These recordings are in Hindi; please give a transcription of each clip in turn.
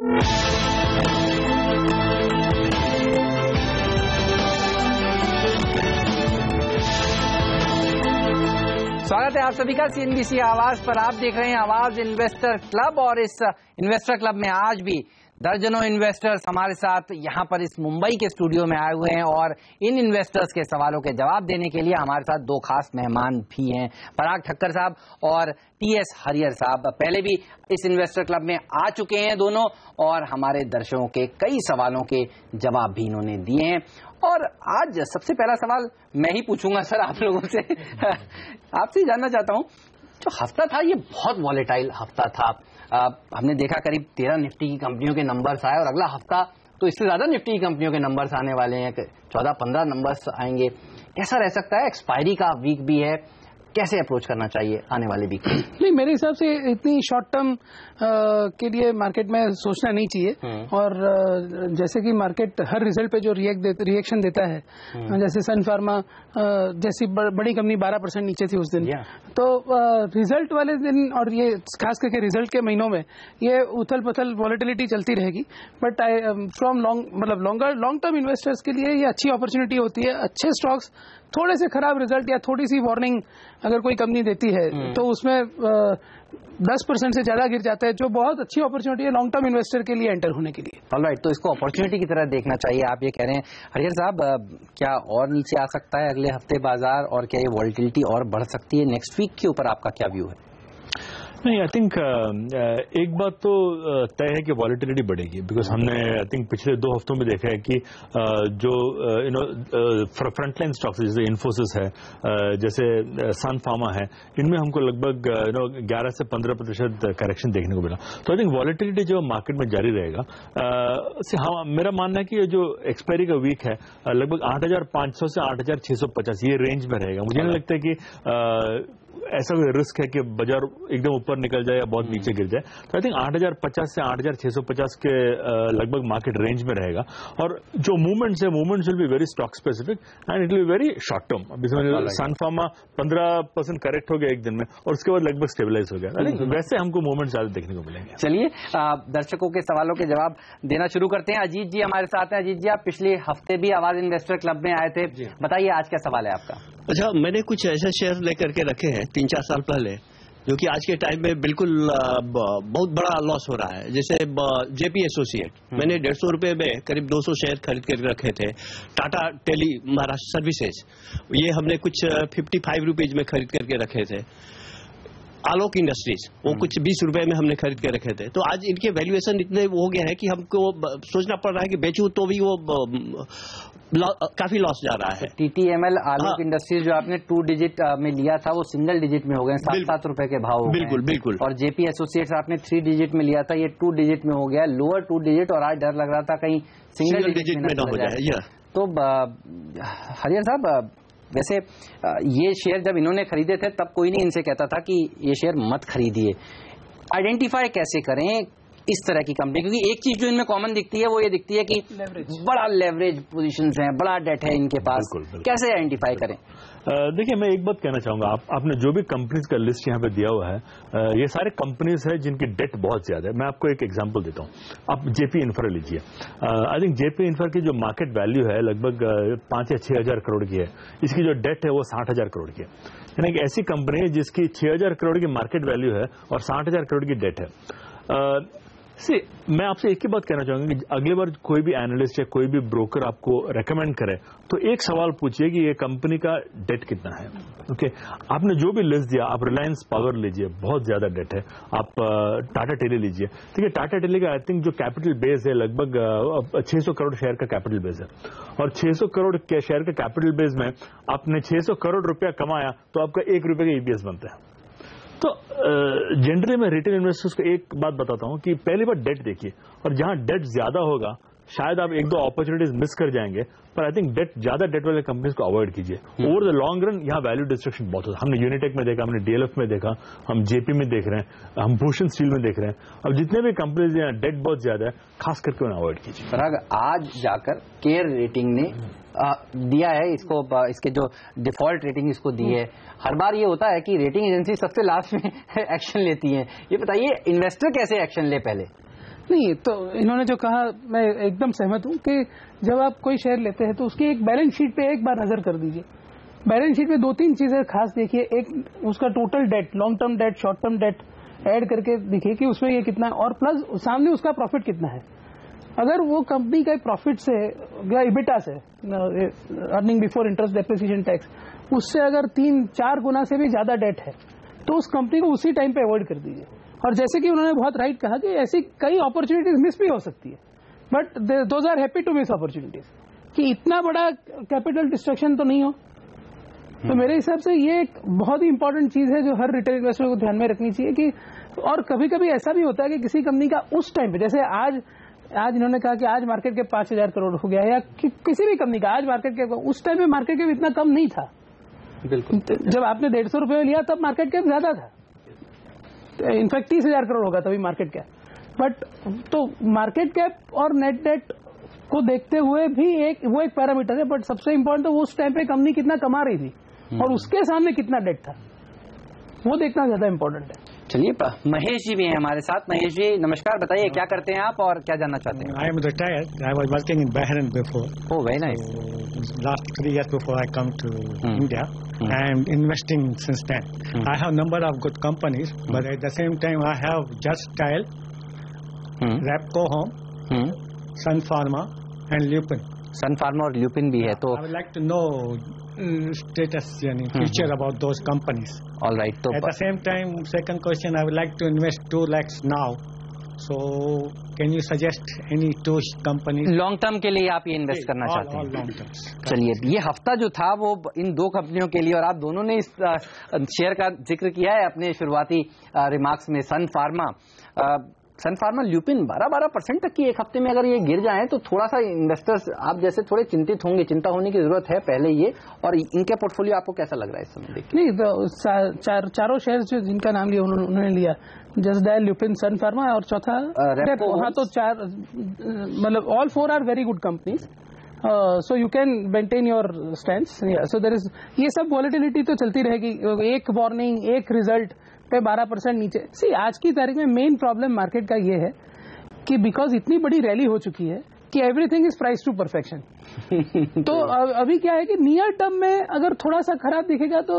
स्वागत है आप सभी का CNBC आवाज पर। आप देख रहे हैं आवाज इन्वेस्टर क्लब और इस इन्वेस्टर क्लब में आज भी दर्जनों इन्वेस्टर्स हमारे साथ यहाँ पर इस मुंबई के स्टूडियो में आए हुए हैं और इन इन्वेस्टर्स के सवालों के जवाब देने के लिए हमारे साथ दो खास मेहमान भी हैं, पराग ठक्कर साहब और TS हरियर साहब। पहले भी इस इन्वेस्टर क्लब में आ चुके हैं दोनों और हमारे दर्शकों के कई सवालों के जवाब भी इन्होंने दिए हैं। और आज सबसे पहला सवाल मैं ही पूछूंगा सर आप लोगों से। आपसे जानना चाहता हूं, जो हफ्ता था ये बहुत वॉलेटाइल हफ्ता था। हमने देखा करीब 13 निफ्टी की कंपनियों के नंबर्स आए और अगला हफ्ता तो इससे ज्यादा निफ्टी की कंपनियों के नंबर्स आने वाले हैं, 14-15 नंबर्स आएंगे। कैसा रह सकता है? एक्सपायरी का वीक भी है, कैसे अप्रोच करना चाहिए आने वाले वीक? नहीं, मेरे हिसाब से इतनी शॉर्ट टर्म के लिए मार्केट में सोचना नहीं चाहिए। और जैसे कि मार्केट हर रिजल्ट पे जो रिएक्शन देता है, जैसे सन फार्मा जैसी बड़ी कंपनी 12% नीचे थी उस दिन, तो रिजल्ट वाले दिन और ये खास करके रिजल्ट के महीनों में ये उथल पुथल वॉलेटिलिटी चलती रहेगी। But from long term investors के लिए ये अच्छी अपॉर्चुनिटी होती है। अच्छे स्टॉक्स थोड़े से खराब रिजल्ट या थोड़ी सी वार्निंग अगर कोई कंपनी देती है तो उसमें 10% से ज्यादा गिर जाता है, जो बहुत अच्छी अपॉर्चुनिटी है लॉन्ग टर्म इन्वेस्टर के लिए एंटर होने के लिए। ऑलराइट, तो इसको अपॉर्चुनिटी की तरह देखना चाहिए, आप ये कह रहे हैं। हरियर साहब, क्या और नीचे आ सकता है अगले हफ्ते बाजार और क्या ये वॉलेटिलिटी और बढ़ सकती है? नेक्स्ट वीक के ऊपर आपका क्या व्यू है? नहीं, आई थिंक एक बात तो तय है कि वॉलेटिलिटी बढ़ेगी, बिकॉज हमने आई थिंक पिछले 2 हफ्तों में देखा है कि जो फ्रंटलाइन स्टॉक्स जैसे इन्फोसिस है, जैसे सन फार्मा है, इनमें हमको लगभग 11 से 15% करेक्शन देखने को मिला। तो आई थिंक वॉलेटिलिटी जो मार्केट में जारी रहेगा। हाँ, मेरा मानना है कि जो एक्सपायरी का वीक है लगभग 8,500 से 8,650 ये रेंज में रहेगा। मुझे नहीं लगता है कि ऐसा कोई रिस्क है कि बाजार एकदम ऊपर निकल जाए या बहुत नीचे गिर जाए। तो आई थिंक 8,050 से 8,650 के लगभग मार्केट रेंज में रहेगा। और जो मूवमेंट्स है, movements will be very stock specific and it will be very short term. अभी सन फार्मा 15% करेक्ट हो गया एक दिन में और उसके बाद लगभग स्टेबलाइज हो गया। आई थिंक वैसे हमको मूवमेंट ज्यादा देखने को मिलेंगे। चलिए दर्शकों के सवालों के जवाब देना शुरू करते हैं। अजीत जी हमारे साथ हैं। अजीत जी, आप पिछले हफ्ते भी आवाज इन्वेस्टर क्लब में आए थे, बताइए आज क्या सवाल है आपका? अच्छा, मैंने कुछ ऐसे शेयर लेकर के रखे हैं 3-4 साल पहले, जो कि आज के टाइम में बिल्कुल बहुत बड़ा लॉस हो रहा है। जैसे जेपी एसोसिएट, मैंने 150 रुपए में करीब 200 शेयर खरीद कर रखे थे। टाटा टेली महाराष्ट्र सर्विसेज, ये हमने कुछ 55 रुपीज में खरीद करके रखे थे। आलोक इंडस्ट्रीज, वो कुछ 20 रुपए में हमने खरीद के रखे थे। तो आज इनके वैल्यूएशन इतने हो गया है कि हमको सोचना पड़ रहा है कि बेचूं तो भी वो काफी लॉस जा रहा है। TTML आलोक इंडस्ट्रीज जो आपने 2 डिजिट में लिया था वो सिंगल डिजिट में हो गए, 7-7 रुपए के भाव हो बिल्कुल बिल्कुल। और जेपी एसोसिएट्स आपने 3 डिजिट में लिया था, ये 2 डिजिट में हो गया, लोअर 2 डिजिट, और आज डर लग रहा था कहीं सिंगल डिजिट में ना हो जाए। तो हरियर साहब, वैसे ये शेयर जब इन्होंने खरीदे थे तब कोई नहीं इनसे कहता था कि ये शेयर मत खरीदिए। आइडेंटिफाई कैसे करें इस तरह की कंपनी? क्योंकि एक चीज जो इनमें कॉमन दिखती है वो ये दिखती है कि बड़ा लेवरेज पोजीशंस हैं, बड़ा डेट है इनके पास। कैसे आइडेंटिफाई करें? देखिए, मैं एक बात कहना चाहूंगा, आपने जो भी कंपनीज का लिस्ट यहाँ पे दिया हुआ है, ये सारे कंपनीज है जिनकी डेट बहुत ज्यादा है। मैं आपको एक एग्जांपल देता हूँ। आप जेपी इंफ्रा लीजिए। आई थिंक जेपी इंफ्रा की जो मार्केट वैल्यू है लगभग 5 या 6 हजार करोड़ की है। इसकी जो डेट है वो 60,000 करोड़ की है। यानी कि ऐसी कंपनी है जिसकी 6,000 करोड़ की मार्केट वैल्यू है और 60,000 करोड़ की डेट है। मैं आपसे एक ही बात कहना चाहूंगा कि अगली बार कोई भी एनालिस्ट या कोई भी ब्रोकर आपको रेकमेंड करे तो एक सवाल पूछिए कि ये कंपनी का डेट कितना है। ओके, आपने जो भी लिस्ट दिया, आप रिलायंस पावर लीजिए, बहुत ज्यादा डेट है। आप टाटा टेली लीजिए, ठीक है, टाटा टेली का आई थिंक जो कैपिटल बेस है लगभग 600 करोड़ शेयर का कैपिटल बेस है। और 600 करोड़ के शेयर के कैपिटल बेस में आपने 600 करोड़ रुपया कमाया तो आपका 1 रुपये का ईपीएस बनता है। तो जनरली मैं रिटेल इन्वेस्टर्स को एक बात बताता हूं कि पहली बार डेट देखिए, और जहां डेट ज्यादा होगा शायद आप 1-2 अपॉर्चुनिटीज मिस कर जाएंगे, पर आई थिंक ज्यादा डेट वाले कंपनीज को अवॉइड कीजिए। ओवर द लॉन्ग रन यहाँ वैल्यू डिस्ट्रक्शन बहुत होता है। हमने यूनिटेक में देखा, हमने डीएलएफ में देखा, हम जेपी में देख रहे हैं, हम भूषण स्टील में देख रहे हैं। अब जितने भी कंपनीज यहाँ डेट बहुत ज्यादा है, खास करके उन्हें अवॉइड कीजिए। पराग, आज जाकर केयर रेटिंग ने दिया है इसको, इसके जो डिफॉल्ट रेटिंग इसको दी है। हर बार ये होता है कि रेटिंग एजेंसी सबसे लास्ट में एक्शन लेती है। ये बताइए इन्वेस्टर कैसे एक्शन ले पहले? नहीं, तो इन्होंने जो कहा मैं एकदम सहमत हूं कि जब आप कोई शेयर लेते हैं तो उसकी एक बैलेंस शीट पे एक बार नजर कर दीजिए। बैलेंस शीट में 2-3 चीजें खास देखिए। एक उसका total date, long term debt, short term debt add करके देखिए कि उसमें ये कितना है, और प्लस सामने उसका प्रॉफिट कितना है। अगर वो कंपनी का प्रॉफिट से या इबिटा से, earning before interest depreciation tax, उससे अगर 3-4 गुना से भी ज्यादा डेट है तो उस कंपनी को उसी टाइम पे अवॉइड कर दीजिए। और जैसे कि उन्होंने बहुत राइट कहा कि ऐसी कई अपॉर्चुनिटीज मिस भी हो सकती है, but those are happy to miss opportunities, कि इतना बड़ा कैपिटल डिस्ट्रक्शन तो नहीं हो। तो मेरे हिसाब से ये एक बहुत ही इंपॉर्टेंट चीज है जो हर रिटेल इन्वेस्टर को ध्यान में रखनी चाहिए कि, और कभी कभी ऐसा भी होता है कि किसी कंपनी का उस टाइम पे, जैसे आज इन्होंने कहा कि आज मार्केट कैप 5,000 करोड़ हो गया, या किसी भी कंपनी का आज मार्केट कैप, उस टाइम पे मार्केट कैप इतना कम नहीं था। बिल्कुल, जब आपने 150 रुपये में लिया तब मार्केट कैप ज्यादा था, इनफैक्ट 30,000 करोड़ होगा तभी मार्केट कैप। बट तो मार्केट कैप और नेट डेट को देखते हुए भी वो एक पैरामीटर है, बट सबसे इंपॉर्टेंट तो उस टाइम पे कंपनी कितना कमा रही थी और उसके सामने कितना डेट था, वो देखना ज्यादा इंपॉर्टेंट है। चलिए, महेश जी भी हैं हमारे साथ। महेश जी नमस्कार, बताइए क्या करते हैं आप और क्या जानना चाहते हैं? I am retired. I was working in Bahrain before. Oh, very nice. So, last 3 years before I come to India, and investing since then. I have number of good companies, but at the same time I have Just Style, Repco Home, Sun Pharma, and Lupin. Sun Pharma और ल्यूपिन भी है, तो I would like to know status, future about those companies. All right. तो At the same time, second question, I would like to invest 2 lakhs now. So, can you suggest any 2 companies? Long term के लिए आप ये इन्वेस्ट करना चाहते हैं? All long terms. चलिए, ये हफ्ता जो था वो इन 2 कंपनियों के लिए, और आप दोनों ने इस शेयर का जिक्र किया है अपने शुरुआती रिमार्क्स में। सन फार्मा ल्यूपिन 12% तक की एक हफ्ते में अगर ये गिर जाए तो थोड़ा सा इन्वेस्टर्स आप जैसे थोड़े चिंतित होंगे। चिंता होने की जरूरत है पहले ये, और इनके पोर्टफोलियो आपको कैसा लग रहा है इस समय देखिए? नहीं, तो चारों शेयर जो जिनका नाम लिया उन्होंने लिया, जस्ट डायल, ल्यूपिन, सन फार्मा और चौथा रेपको। हाँ, तो 4 मतलब all 4 are very good companies, so you can maintain your stands. So there is, ये सब वॉलेटिलिटी तो चलती रहेगी, एक वार्निंग, एक रिजल्ट पे 12% नीचे। सी, आज की तारीख में मेन प्रॉब्लम मार्केट का ये है कि बिकॉज इतनी बड़ी रैली हो चुकी है कि everything is price to perfection. तो अभी क्या है कि नियर टर्म में अगर थोड़ा सा खराब दिखेगा तो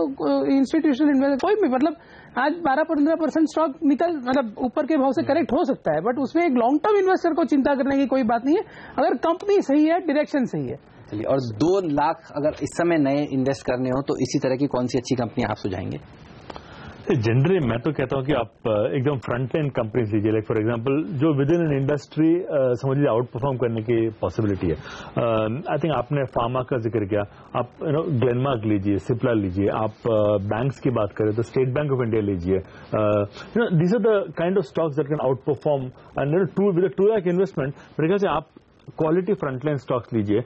इंस्टीट्यूशनल इन्वेस्टर कोई भी, मतलब आज 12-15% स्टॉक मतलब ऊपर के भाव से करेक्ट हो सकता है, बट उसमें एक लॉन्ग टर्म इन्वेस्टर को चिंता करने की कोई बात नहीं है अगर कंपनी सही है, डायरेक्शन सही है। चलिए, और 2 लाख अगर इस समय नए इन्वेस्ट करने हो तो इसी तरह की कौन सी अच्छी कंपनी आप सुझाएंगे? जनरली मैं तो कहता हूं कि आप एकदम फ्रंट लाइन कंपनीज लीजिए, लाइक फॉर एग्जांपल जो विद इन एन इंडस्ट्री समझ लीजिए आउट परफॉर्म करने की पॉसिबिलिटी है। आई थिंक आपने फार्मा का जिक्र किया, आप ग्लेनमार्क लीजिए, सिप्ला लीजिए, आप बैंक्स की बात करें तो स्टेट बैंक ऑफ इंडिया लीजिए। These are the kind of stocks that can outperform and with 2 lakh investment. मेरे ख्याल से आप क्वालिटी फ्रंटलाइन स्टॉक्स लीजिए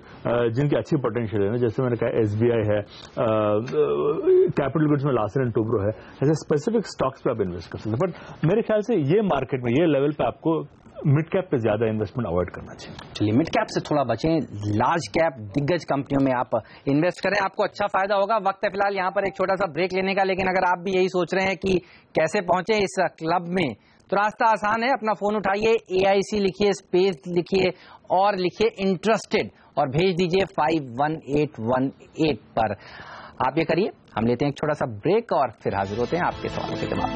जिनकी अच्छी पोटेंशियल है ना, जैसे मैंने कहा एसबीआई है, कैपिटल गुड्स में लार्सन एंड टुब्रो है, ऐसे स्पेसिफिक स्टॉक्स पे आप इन्वेस्ट कर सकते हैं। बट मेरे ख्याल से ये मार्केट में ये लेवल पे आपको मिड कैप पे ज्यादा इन्वेस्टमेंट अवॉइड करना चाहिए। चलिए, मिड कैप से थोड़ा बचें, लार्ज कैप दिग्गज कंपनियों में आप इन्वेस्ट करें, आपको अच्छा फायदा होगा। वक्त है फिलहाल यहाँ पर एक छोटा सा ब्रेक लेने का, लेकिन अगर आप भी यही सोच रहे हैं कि कैसे पहुंचे इस क्लब में, तो रास्ता आसान है। अपना फोन उठाइए, AIC लिखिए, स्पेस लिखिए और लिखिए इंटरेस्टेड और भेज दीजिए 51818 पर। आप ये करिए, हम लेते हैं एक छोटा सा ब्रेक और फिर हाजिर होते हैं आपके सवालों के जवाब।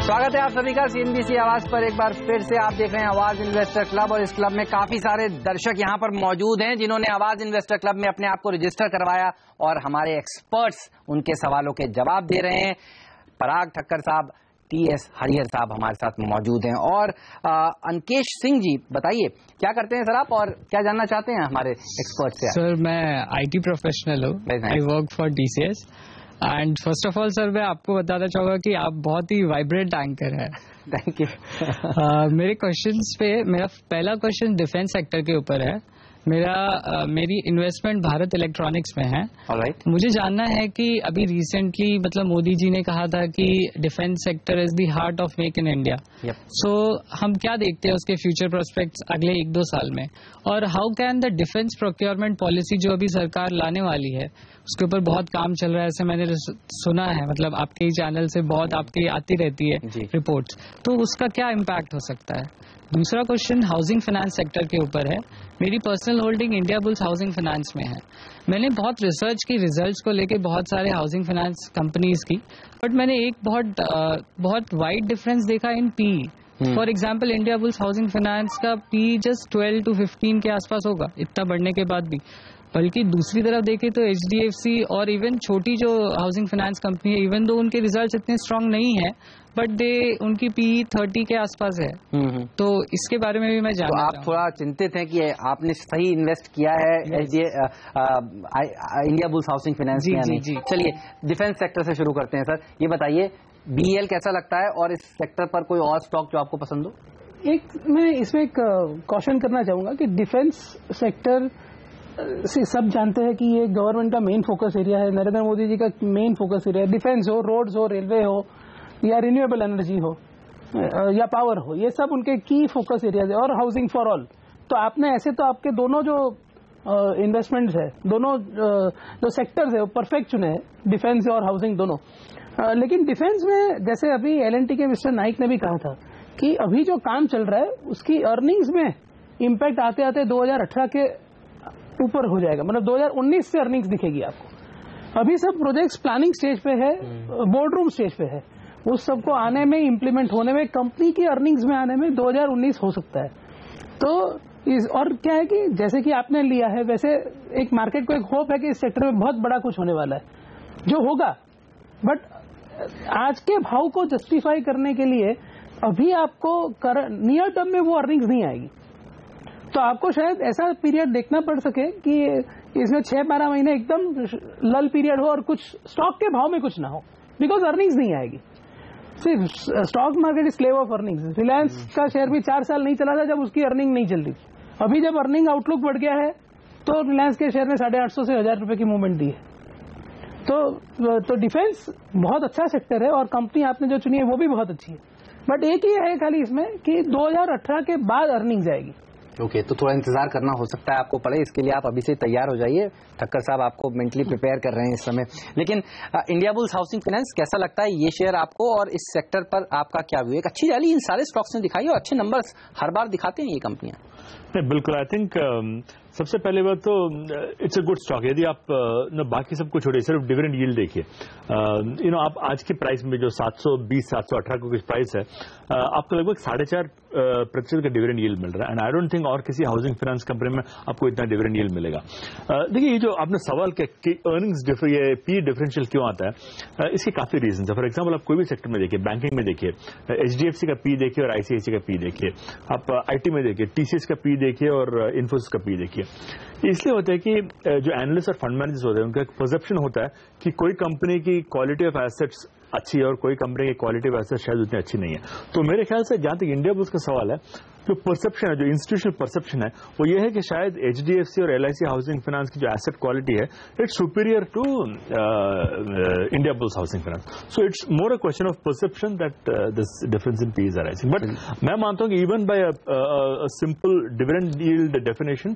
स्वागत है आप सभी का CNBC आवाज पर। एक बार फिर से आप देख रहे हैं आवाज इन्वेस्टर क्लब, और इस क्लब में काफी सारे दर्शक यहाँ पर मौजूद हैं जिन्होंने आवाज इन्वेस्टर क्लब में अपने आप को रजिस्टर करवाया, और हमारे एक्सपर्ट्स उनके सवालों के जवाब दे रहे हैं। पराग ठक्कर साहब, TS हरिहर साहब हमारे साथ मौजूद हैं, और अंकेश सिंह जी, बताइए क्या करते हैं सर आप और क्या जानना चाहते हैं हमारे एक्सपर्ट से? सर, मैं IT प्रोफेशनल हूँ, I work for TCS। And first of all sir, मैं आपको बताना चाहूंगा कि आप बहुत ही वाइब्रेंट एंकर हैं। Thank you. मेरे क्वेश्चंस पे, मेरा पहला क्वेश्चन डिफेंस सेक्टर के ऊपर है। मेरी इन्वेस्टमेंट भारत इलेक्ट्रॉनिक्स में है। ऑलराइट। मुझे जानना है कि अभी रिसेंटली मतलब मोदी जी ने कहा था कि defence sector is the heart of make in India. So हम क्या देखते हैं उसके फ्यूचर प्रोस्पेक्ट्स अगले 1-2 साल में, और how can the defence procurement policy जो अभी सरकार लाने वाली है उसके ऊपर बहुत काम चल रहा है, ऐसे मैंने सुना है, मतलब आपके ही चैनल से बहुत आपकी आती रहती है रिपोर्ट्स, तो उसका क्या इम्पैक्ट हो सकता है? दूसरा क्वेश्चन हाउसिंग फाइनेंस सेक्टर के ऊपर है। मेरी personal holding India bulls housing finance में है। मैंने बहुत रिसर्च की रिजल्ट्स को लेके बहुत सारे हाउसिंग फाइनेंस कंपनीज की, बट मैंने एक बहुत वाइड डिफरेंस देखा in PE. For example India bulls housing finance का पी जस्ट 12 to 15 के आसपास होगा, इतना बढ़ने के बाद भी। बल्कि दूसरी तरफ देखें तो HDFC और इवन छोटी जो हाउसिंग फाइनेंस कंपनी है, इवन दो उनके रिजल्ट्स इतने स्ट्रांग नहीं है, बट उनकी पी 30 के आसपास है। तो इसके बारे में भी मैं जानना तो आप थोड़ा चिंतित हैं कि आपने सही इन्वेस्ट किया है इंडिया बुल्स हाउसिंग फाइनेंस में या नहीं? चलिए डिफेंस सेक्टर से शुरू करते हैं सर। ये बताइए BEL कैसा लगता है, और इस सेक्टर पर कोई और स्टॉक जो आपको पसंद हो? मैं इसमें एक कॉशन करना चाहूंगा कि डिफेंस सेक्टर से सब जानते हैं कि ये गवर्नमेंट का मेन फोकस एरिया है, नरेंद्र मोदी जी का मेन फोकस एरिया है। डिफेंस हो, रोड्स हो, रेलवे हो, या रिन्यूएबल एनर्जी हो, या पावर हो, ये सब उनके की फोकस एरियाज है, और हाउसिंग फॉर ऑल। तो आपने ऐसे तो आपके दोनों जो इन्वेस्टमेंट्स है, दोनों जो सेक्टर्स है वो परफेक्ट चुने हैं, डिफेंस और हाउसिंग दोनों। लेकिन डिफेंस में जैसे अभी L&T के मिस्टर नाइक ने भी कहा था कि अभी जो काम चल रहा है उसकी अर्निंग्स में इम्पैक्ट आते आते 2018 के ऊपर हो जाएगा, मतलब 2019 से अर्निंग्स दिखेगी आपको। अभी सब प्रोजेक्ट्स प्लानिंग स्टेज पे है, बोर्ड रूम स्टेज पे है, उस सबको आने में, इम्प्लीमेंट होने में, कंपनी की अर्निंग्स में आने में 2019 हो सकता है। तो और क्या है कि जैसे कि आपने लिया है, वैसे एक मार्केट को एक होप है कि इस सेक्टर में बहुत बड़ा कुछ होने वाला है जो होगा, बट आज के भाव को जस्टिफाई करने के लिए अभी आपको नियर टर्म में वो अर्निंग्स नहीं आएगी। तो आपको शायद ऐसा पीरियड देखना पड़ सके कि इसमें 6-12 महीने एकदम लल पीरियड हो और कुछ स्टॉक के भाव में कुछ ना हो, बिकॉज अर्निंग्स नहीं आएगी। सिर्फ stock market is slave of earnings. Reliance का शेयर भी 4 साल नहीं चला था जब उसकी अर्निंग नहीं चल रही थी। अभी जब अर्निंग आउटलुक बढ़ गया है तो रिलायंस के शेयर ने 850 से 1000 रुपए की मूवमेंट दी है। तो डिफेंस बहुत अच्छा सेक्टर है और कंपनी आपने जो चुनी है वो भी बहुत अच्छी है, बट एक ही है खाली इसमें कि 2018 के बाद अर्निंग जाएगी। ओके, तो थोड़ा इंतजार करना हो सकता है आपको पड़े, इसके लिए आप अभी से तैयार हो जाइए। ठक्कर साहब आपको मेंटली प्रिपेयर कर रहे हैं इस समय। लेकिन इंडिया बुल्स हाउसिंग फाइनेंस कैसा लगता है ये शेयर आपको, और इस सेक्टर पर आपका क्या व्यू? एक अच्छी रैली इन सारे स्टॉक्स ने दिखाई और अच्छे नंबर्स हर बार दिखाते हैं ये कंपनियां। बिल्कुल, आई थिंक सबसे पहले बात तो इट्स अ गुड स्टॉक। यदि आप बाकी सबको छोड़िए, सिर्फ डिविडेंड यील्ड देखिए, आप आज के प्राइस में जो 720-718 को कुछ प्राइस है, आपको लगभग 4.5% का डिविडेंड यील्ड मिल रहा है। एंड आई डोंट थिंक और किसी हाउसिंग फाइनेंस कंपनी में आपको इतना डिविडेंड यील्ड मिलेगा। देखिए, ये जो आपने सवाल किया कि अर्निंग्स ये पी डिफरेंशियल क्यों आता है, इसके काफी रीजन है। फॉर एग्जाम्पल, आप कोई भी सेक्टर में देखिए, बैंकिंग में देखिए, HDFC का पी देखिए और ICICI का पी देखिए, आप IT में देखिए, TCS का पी देखिए और इन्फोसिस का पी देखिए। इसलिए होता है कि जो एनालिस्ट और फंड मैनेजर्स होते हैं उनका एक परसेप्शन होता है कि कोई कंपनी की क्वालिटी ऑफ एसेट्स अच्छी है और कोई कंपनी की क्वालिटी ऑफ एसेट्स शायद उतनी अच्छी नहीं है। तो मेरे ख्याल से जहां तक इंडिया बुल्स का सवाल है, जो परसेप्शन है, जो इंस्टीट्यूशनल परसेप्शन है, वो ये है कि शायद HDFC और LIC हाउसिंग फाइनेंस की जो एसेट क्वालिटी है, it's superior to India bulls housing Finance. So it's more a question of perception that this difference in PEs are rising. But मैं मानता हूं कि even by a simple dividend yield definition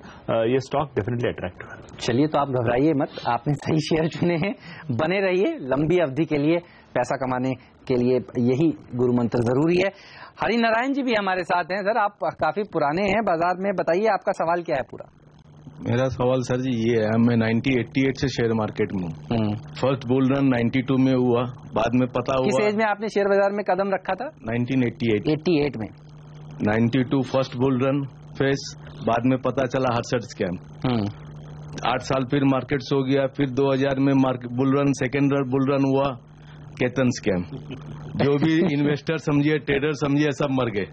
ये स्टॉक डेफिनेटली अट्रैक्टिव है। चलिए, तो आप घबराइए मत, आपने सही शेयर चुने हैं, बने रहिए लंबी अवधि के लिए। पैसा कमाने के लिए यही गुरु मंत्र जरूरी है। हरि नारायण जी भी हमारे साथ हैं। सर, आप काफी पुराने हैं बाजार में, बताइए आपका सवाल क्या है पूरा? मेरा सवाल सर जी ये है, मैं 1988 से शेयर मार्केट में हूँ। फर्स्ट बुल रन 92 में हुआ, बाद में पता हुआ। किस एज में आपने शेयर बाजार में कदम रखा था? 1988 में। 92 फर्स्ट बुल रन फेस, बाद में पता चला हर्षद स्कैम। 8 साल फिर मार्केट सो गया, फिर 2000 में bull run, second bull run हुआ, केतन स्कैम। जो भी इन्वेस्टर समझिए, ट्रेडर समझिए, सब मर गए।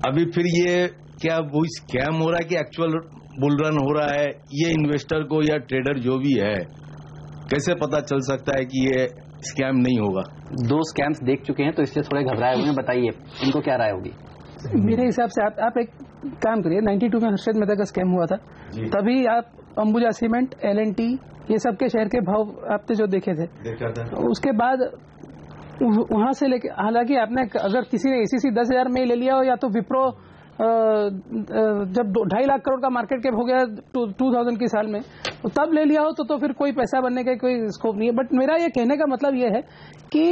अभी फिर ये क्या वो स्कैम हो रहा है कि एक्चुअल बुल रन हो रहा है? ये इन्वेस्टर को या ट्रेडर जो भी है कैसे पता चल सकता है कि ये स्कैम नहीं होगा? 2 स्कैम्स देख चुके हैं तो इसलिए थोड़े घबराए हुए हैं। बताइए इनको क्या राय होगी? मेरे हिसाब से आप एक काम करिए, 92 में हर्षद मेहता का स्कैम हुआ था, तभी आप अंबुजा सीमेंट, L&T, ये सब के शेयर के भाव आपने जो देखे थे, उसके बाद वहां से लेके, हालांकि आपने अगर किसी ने ACC 10,000 में ले लिया हो, या तो विप्रो जब 2.5 लाख करोड़ का मार्केट कैप हो गया 2000 की साल में, तो तब ले लिया हो तो फिर कोई पैसा बनने का कोई स्कोप नहीं है। बट मेरा ये कहने का मतलब ये है कि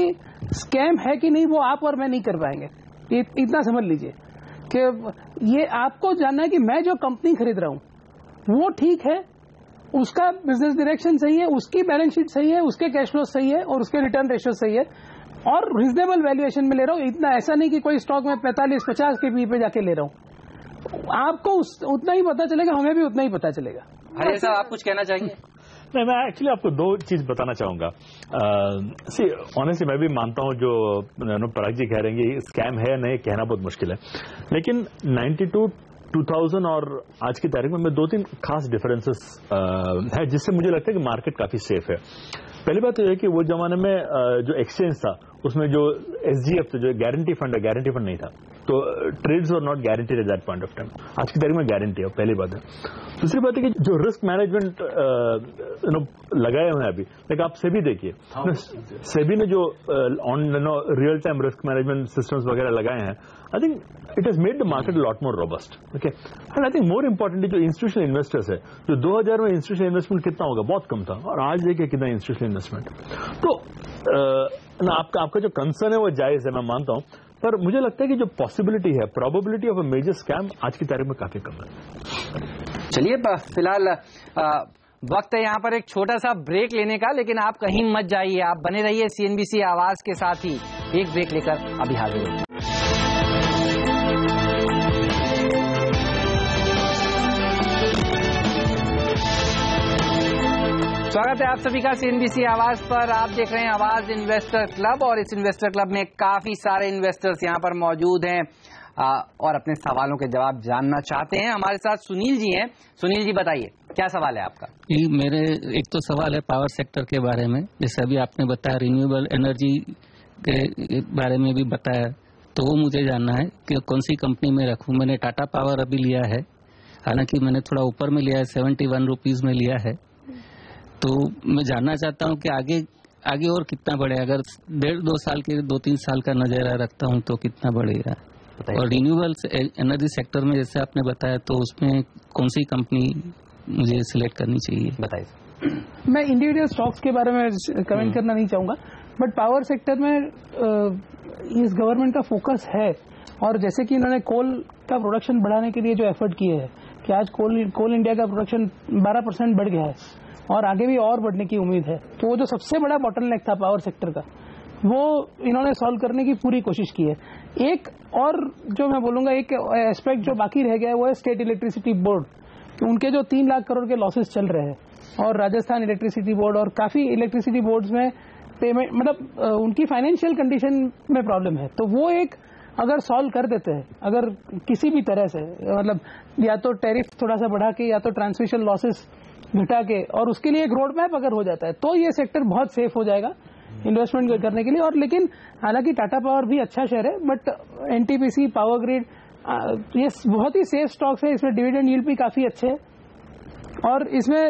स्कैम है कि नहीं वो आप और मैं नहीं कर पाएंगे, इतना समझ लीजिए कि ये आपको जानना है कि मैं जो कंपनी खरीद रहा हूं वो ठीक है, उसका बिजनेस डायरेक्शन सही है, उसकी बैलेंस शीट सही है, उसके कैश फ्लो सही है और उसके रिटर्न रेशियो सही है, और रिजनेबल वैल्यूएशन में ले रहा हूं। इतना ऐसा नहीं कि कोई स्टॉक में 45-50 के पी पे जाके ले रहा हूं। आपको उतना ही पता चलेगा, हमें भी उतना ही पता चलेगा। हरियर साहब, आप कुछ कहना चाहेंगे? नहीं, मैं एक्चुअली आपको 2 चीज बताना चाहूंगा। ऑनेस्टली मैं भी मानता हूं जो पराग जी कह रहे हैं कि स्कैम है या नहीं कहना बहुत मुश्किल है, लेकिन 92, 2000 और आज की तारीख में 2-3 खास डिफरेंसेस है जिससे मुझे लगता है कि मार्केट काफी सेफ है। पहली बात तो यह है कि वो जमाने में जो एक्सचेंज था उसमें जो SGF था, जो गारंटी फंड है, गारंटी फंड नहीं था, तो trades were not guaranteed at that point of time. आज की तारीख में गारंटी है, पहली बात है। दूसरी बात है कि जो रिस्क मैनेजमेंट लगाए हुए हैं अभी, लाइक आप सेबी देखिए, सेबी ने जो real time risk management systems वगैरह लगाए हैं, I think it has made the market lot more robust. Okay, and I think more importantly जो इंस्टीट्यूशनल इन्वेस्टर्स है, जो 2000 में इंस्टीट्यूशनल इन्वेस्टमेंट कितना होगा, बहुत कम था, और आज देखिए कितना इंस्टीट्यूशनल इन्वेस्टमेंट। तो आपका जो कंसर्न है वो जायज है, मैं मानता हूं, पर मुझे लगता है कि जो पॉसिबिलिटी है, probability of a major scam आज की तारीख में काफी कम है। चलिए, फिलहाल वक्त है यहाँ पर एक छोटा सा ब्रेक लेने का, लेकिन आप कहीं मत जाइए, आप बने रहिए CNBC आवाज के साथ ही। एक ब्रेक लेकर अभी हाजिर होंगे। स्वागत है आप सभी का CNBC आवाज पर। आप देख रहे हैं आवाज इन्वेस्टर क्लब, और इस इन्वेस्टर क्लब में काफी सारे इन्वेस्टर्स यहाँ पर मौजूद हैं और अपने सवालों के जवाब जानना चाहते हैं। हमारे साथ सुनील जी हैं। सुनील जी, बताइए क्या सवाल है आपका? मेरे एक तो सवाल है पावर सेक्टर के बारे में, जैसे अभी आपने बताया रिन्यूएबल एनर्जी के बारे में भी बताया, तो वो मुझे जानना है कि कौन सी कंपनी में रखूं। मैंने टाटा पावर अभी लिया है, हालांकि मैंने थोड़ा ऊपर में लिया है, 71 रुपीज में लिया है। तो मैं जानना चाहता हूं कि आगे और कितना बढ़े, अगर 1.5-2 साल के 2-3 साल का नजरिया रखता हूं तो कितना बढ़ेगा। और रिन्यूएबल एनर्जी सेक्टर में जैसे आपने बताया, तो उसमें कौन सी कंपनी मुझे सिलेक्ट करनी चाहिए, बताइए। मैं इंडिविजुअल स्टॉक्स के बारे में कमेंट करना नहीं चाहूंगा, बट पावर सेक्टर में इस गवर्नमेंट का फोकस है, और जैसे कि इन्होंने कोल का प्रोडक्शन बढ़ाने के लिए जो एफर्ट किए हैं कि आज कोल इंडिया का प्रोडक्शन 12% बढ़ गया है और आगे भी और बढ़ने की उम्मीद है। तो वो जो सबसे बड़ा बॉटलनेक था पावर सेक्टर का, वो इन्होंने सॉल्व करने की पूरी कोशिश की है। एक और जो मैं बोलूंगा, एक एस्पेक्ट जो बाकी रह गया है वो है स्टेट इलेक्ट्रिसिटी बोर्ड। उनके जो 3 लाख करोड़ के लॉसेस चल रहे हैं, और राजस्थान इलेक्ट्रिसिटी बोर्ड और काफी इलेक्ट्रिसिटी बोर्ड्स में पेमेंट, मतलब उनकी फाइनेंशियल कंडीशन में प्रॉब्लम है। तो वो एक अगर सॉल्व कर देते हैं, अगर किसी भी तरह से, मतलब या तो टैरिफ थोड़ा सा बढ़ा के, या तो ट्रांसमिशन लॉसेस घटा के, और उसके लिए एक रोड मैप अगर हो जाता है, तो ये सेक्टर बहुत सेफ हो जाएगा इन्वेस्टमेंट करने के लिए। और लेकिन हालांकि टाटा पावर भी अच्छा शेयर है, बट NTPC, पावर ग्रिड, ये बहुत ही सेफ स्टॉक्स है। इसमें डिविडेंड यील्ड भी काफी अच्छे है, और इसमें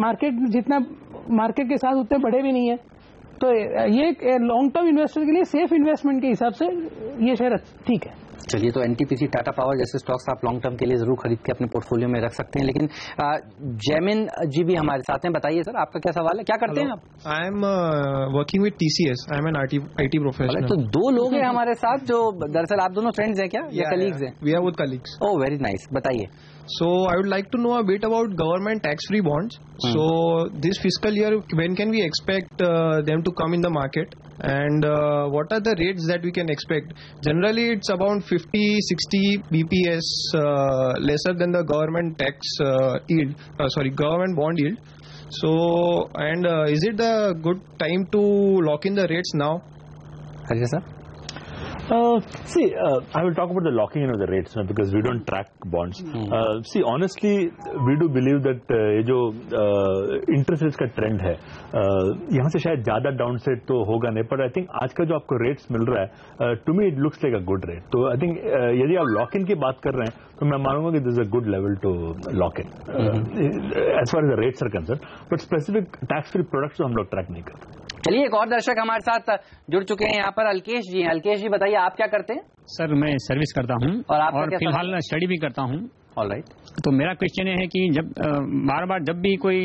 मार्केट जितना मार्केट के साथ उतने बढ़े भी नहीं है। तो ये लॉन्ग टर्म इन्वेस्टर के लिए सेफ इन्वेस्टमेंट के हिसाब से ये शेयर ठीक है। चलिए, तो NTPC, टाटा पावर जैसे स्टॉक्स आप लॉन्ग टर्म के लिए जरूर खरीद के अपने पोर्टफोलियो में रख सकते हैं। लेकिन जैमिन जी भी हमारे साथ हैं। बताइए सर, आपका क्या सवाल है, क्या करते हैं आप? I am working with TCS, I am an IT professional. तो 2 लोग हैं हमारे साथ जो, दरअसल आप दोनों फ्रेंड्स हैं क्या, या कलीग्स हैं? We are both colleagues. Oh, very nice, बताइए। So I would like to know a bit about government tax-free bonds. So this fiscal year, when can we expect them to come in the market? And what are the rates that we can expect? Generally, it's about 50-60 BPS lesser than the government tax yield. Government bond yield. So, and is it the good time to lock in the rates now? Hariya sir? See, I will talk about the locking in of the rates now because we don't track bonds. See, honestly, we do believe that ये जो interest rates का trend है, यहाँ से शायद ज़्यादा downside तो होगा नहीं, पर I think आज का जो आपको rates मिल रहा है, to me it looks like a good rate. तो I think यदि आप lock in की बात कर रहे हैं, तो मैं मानूंगा कि this is a good level to lock in. As far as the rates are concerned, but specific tax-free products तो हम लोग track नहीं करते. चलिए, एक और दर्शक हमारे साथ जुड़ चुके हैं यहाँ पर, अलकेश जी हैं। अलकेश जी बताइए, आप क्या करते हैं? सर, मैं सर्विस करता हूँ और फिलहाल स्टडी भी करता हूँ। ऑलराइट। तो मेरा क्वेश्चन ये है कि जब बार बार जब भी कोई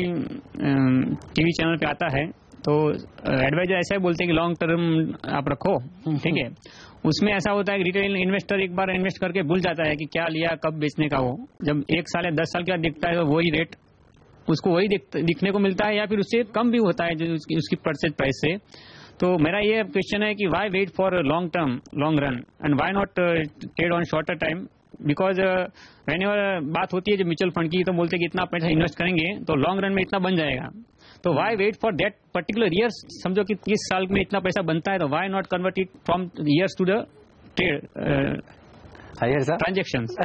टीवी चैनल पे आता है तो एडवाइजर ऐसा ही बोलते हैं कि लॉन्ग टर्म आप रखो, ठीक है। उसमें ऐसा होता है कि रिटेल इन्वेस्टर एक बार इन्वेस्ट करके भूल जाता है कि क्या लिया, कब बेचने का हो। जब 1 साल या 10 साल के बाद दिखता है तो वही रेट उसको वही दिखने को मिलता है या फिर उससे कम भी होता है जो उसकी परचेज प्राइस से। तो मेरा ये क्वेश्चन है कि why wait for long term, long run, and why not trade on shorter time? Because whenever बात होती है जब म्यूचुअल फंड की, तो बोलते हैं कि इतना पैसा इन्वेस्ट करेंगे तो लॉन्ग रन में इतना बन जाएगा। तो why wait for that particular year? समझो कि 30 साल में इतना पैसा बनता है, तो why not convert it from years to the trade transactions?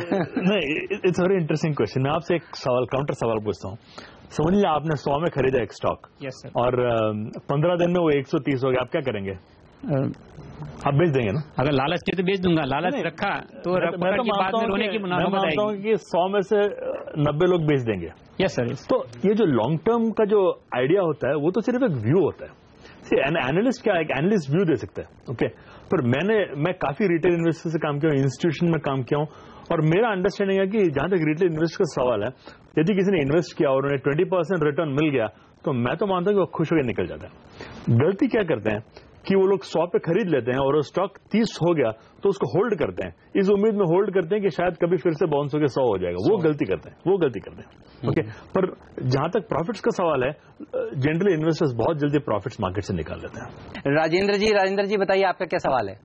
It's very interesting question. मैं आपसे एक सवाल, काउंटर सवाल पूछता हूँ। समझ लीजिए आपने 100 में खरीदा एक स्टॉक, यस सर, और 15 दिन में वो 130 हो गया, आप क्या करेंगे? आप बेच देंगे ना? अगर लालच के तो बेच दूंगा, लालच रखा तो मैं तो मानता हूँ कि 100 में से 90 लोग बेच देंगे। Yes sir. तो ये जो लॉन्ग टर्म का जो आइडिया होता है वो तो सिर्फ एक व्यू होता है। एनालिस्ट क्या है, एक एनालिस्ट व्यू दे सकता है, ओके। पर मैं काफी रिटेल इन्वेस्टर से काम किया हूँ, इंस्टीट्यूशन में काम किया हूँ, और मेरा अंडरस्टैंडिंग है कि जहां तक रिटेल इन्वेस्टर का सवाल है, यदि किसी ने इन्वेस्ट किया और उन्हें 20% रिटर्न मिल गया तो मैं तो मानता हूं कि वो खुश होकर निकल जाता है। गलती क्या करते हैं कि वो लोग 100 पे खरीद लेते हैं और वो स्टॉक 30 हो गया तो उसको होल्ड करते हैं, इस उम्मीद में होल्ड करते हैं कि शायद कभी फिर से बाउंस होकर 100 हो जाएगा। वो गलती करते हैं, ओके। पर जहां तक प्रॉफिट्स का सवाल है, जनरली इन्वेस्टर्स बहुत जल्दी प्रॉफिट्स मार्केट से निकाल लेते हैं। राजेंद्र जी बताइए, आपका क्या सवाल है?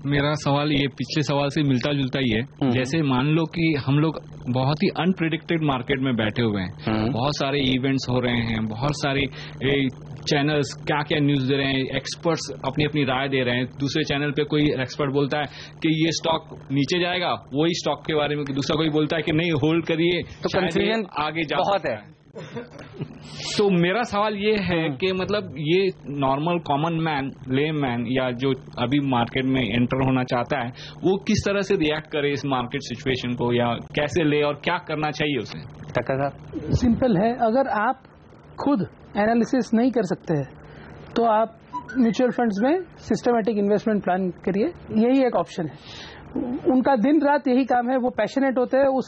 मेरा सवाल ये पिछले सवाल से मिलता जुलता ही है। जैसे मान लो कि हम लोग बहुत ही अनप्रेडिक्टेड मार्केट में बैठे हुए हैं, बहुत सारे इवेंट्स हो रहे हैं, बहुत सारे चैनल्स क्या क्या न्यूज दे रहे हैं, एक्सपर्ट्स अपनी अपनी राय दे रहे हैं। दूसरे चैनल पे कोई एक्सपर्ट बोलता है कि ये स्टॉक नीचे जाएगा, वही स्टॉक के बारे में दूसरा कोई बोलता है कि नहीं होल्ड करिए, तो कंफ्यूजन आगे जा बहुत है। तो मेरा सवाल ये है कि मतलब ये नॉर्मल कॉमन मैन, ले मैन, या जो अभी मार्केट में एंटर होना चाहता है, वो किस तरह से रिएक्ट करे इस मार्केट सिचुएशन को, या कैसे ले और क्या करना चाहिए उसे? सिंपल है, अगर आप खुद एनालिसिस नहीं कर सकते हैं तो आप म्यूचुअल फंड्स में सिस्टमैटिक इन्वेस्टमेंट प्लान करिए, यही एक ऑप्शन है। उनका दिन रात यही काम है, वो पैशनेट होते हैं वो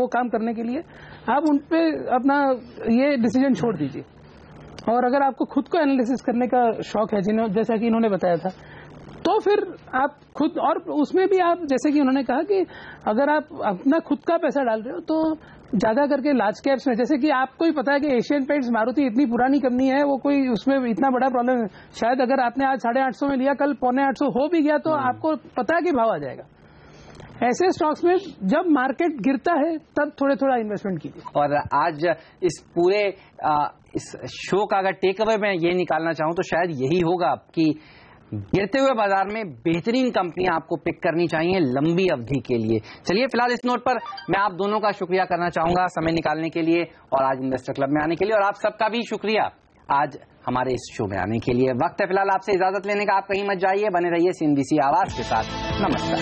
काम करने के लिए। आप उन पे अपना ये डिसीजन छोड़ दीजिए। और अगर आपको खुद को एनालिसिस करने का शौक है, जैसा कि इन्होंने बताया था, तो फिर आप खुद, और उसमें भी आप जैसे कि उन्होंने कहा कि अगर आप अपना खुद का पैसा डाल रहे हो तो ज्यादा करके लार्ज कैप्स में, जैसे कि आपको ही पता है कि एशियन पेंट्स, मारुति इतनी पुरानी कंपनी है, वो कोई उसमें इतना बड़ा प्रॉब्लम है। शायद अगर आपने आज 850 में लिया, कल 750 हो भी गया तो आपको पता है कि भाव आ जाएगा। ऐसे स्टॉक्स में जब मार्केट गिरता है तब थोड़ा इन्वेस्टमेंट कीजिए। और आज इस पूरे इस शो का अगर टेक अवे मैं ये निकालना चाहूं तो शायद यही होगा कि गिरते हुए बाजार में बेहतरीन कंपनियां आपको पिक करनी चाहिए लंबी अवधि के लिए। चलिए, फिलहाल इस नोट पर मैं आप दोनों का शुक्रिया करना चाहूंगा समय निकालने के लिए और आज इन्वेस्टर क्लब में आने के लिए, और आप सबका भी शुक्रिया आज हमारे इस शो में आने के लिए। वक्त है फिलहाल आपसे इजाजत लेने का, आप कहीं मत जाइए, बने रहिए CNBC आवाज के साथ। नमस्कार।